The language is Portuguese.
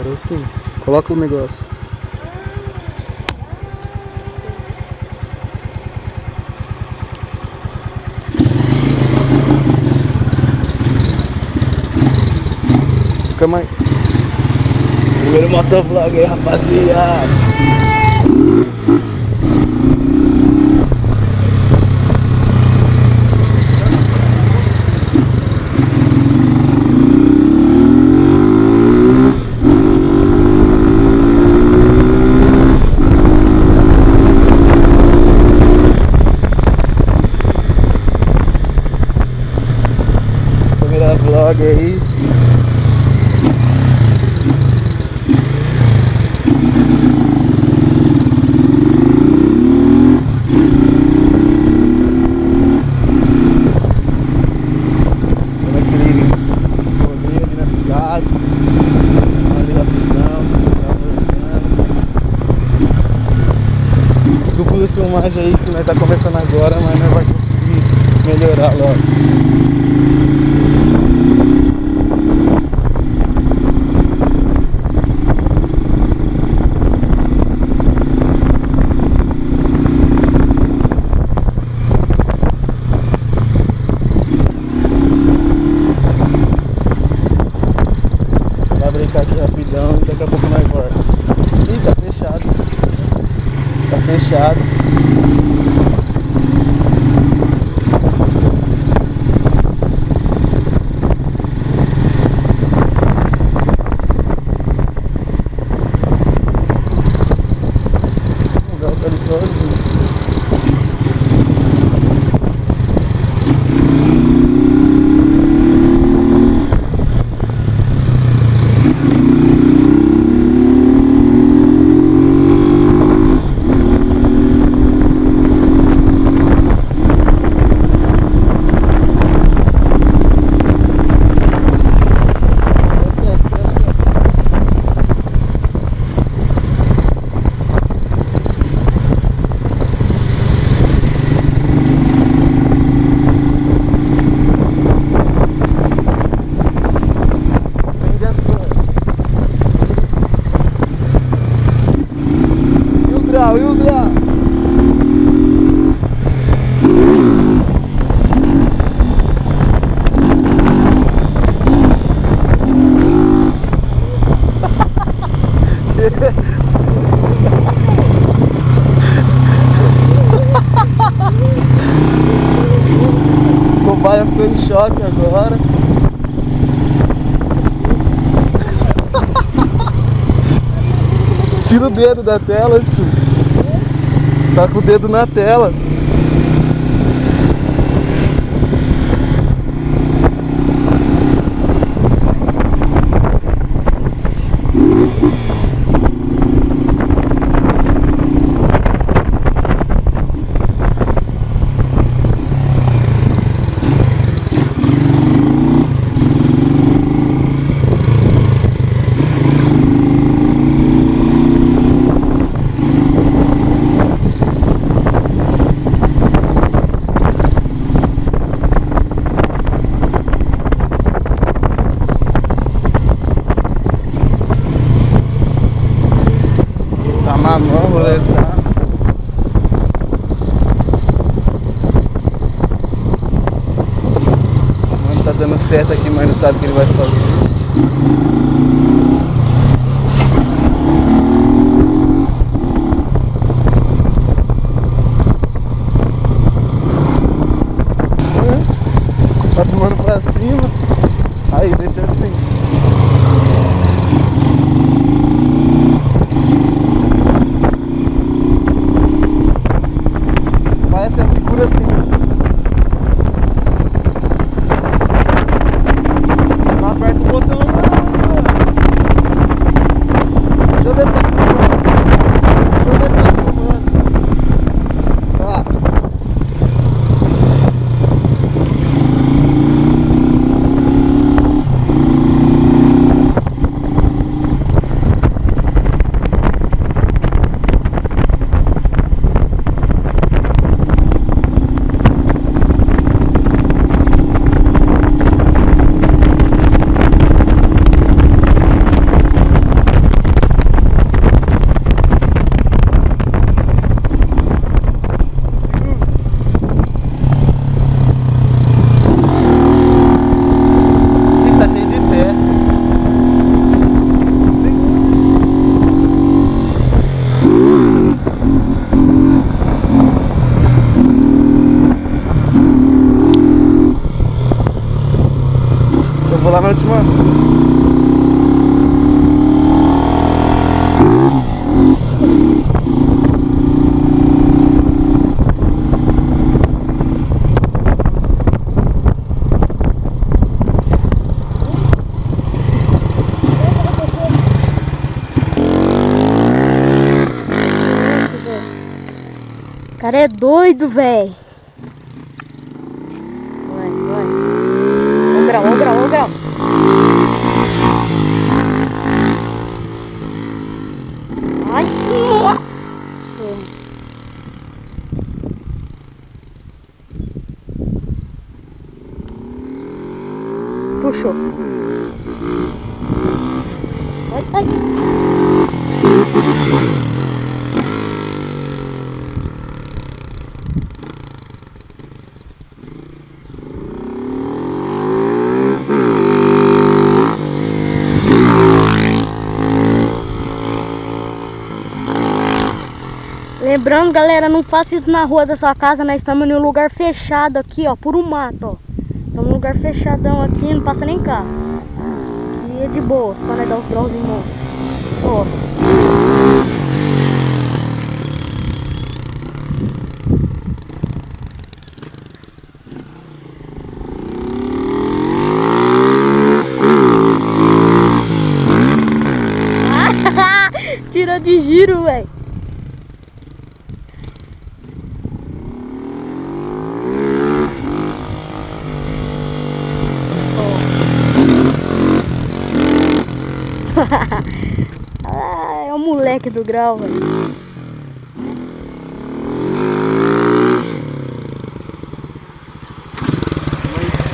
Agora sim. Coloca o negócio. Calma aí. Primeiro motovlog aí, rapaziada. Primeiro vlog aí. Desculpa a filmagem aí que nós tá começando agora, mas nós vai conseguir melhorar logo. Vai brincar aqui rapidão e daqui a pouco nós volta. Ih, tá fechado. Tá fechado. O grau tá ali sozinho. E o grau? O cobaia ficou em choque agora. Tira o dedo da tela, tio. Você tá com o dedo na tela. Mamão, vou levar. Mano, tá dando certo aqui, mas não sabe o que ele vai fazer. Tá tomando pra cima. Aí, deixa assim. Parece assim, segura assim. Não aperta o botão, não. Deixa eu ver se tá filmando. Deixa eu ver se tá filmando. Ó. cara é doido, velho. Vai, vai. Ó o grau, ó o grau, ó o grau. Ai, nossa. Puxou. Ai, ai. Lembrando, galera, não faça isso na rua da sua casa. Nós estamos em um lugar fechado aqui, ó, por um mato, ó. Estamos num lugar fechadão aqui, não passa nem carro. Aqui é de boas, para nós dar os grauzinhos monstros. Ó. Tira de giro, velho. Ah, é o moleque do grau, velho.